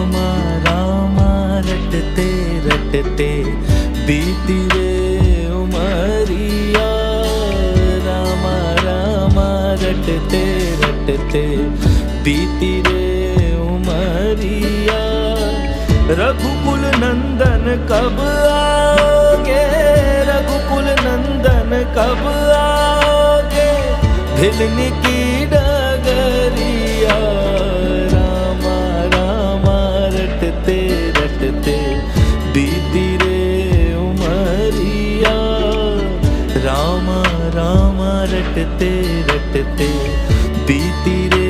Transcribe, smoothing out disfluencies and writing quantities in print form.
रामा रामा रटते रटते बीती रे उमरिया। रामा रामा रटते रटते बीती रे उमरिया। रघुकुल नंदन कब आगे, रघुकुल नंदन कब आगे, भिलनी की डगरिया। रामा रामा रटते रटते बीती रे उमरिया। रामा रामा रटते रटते बीती रे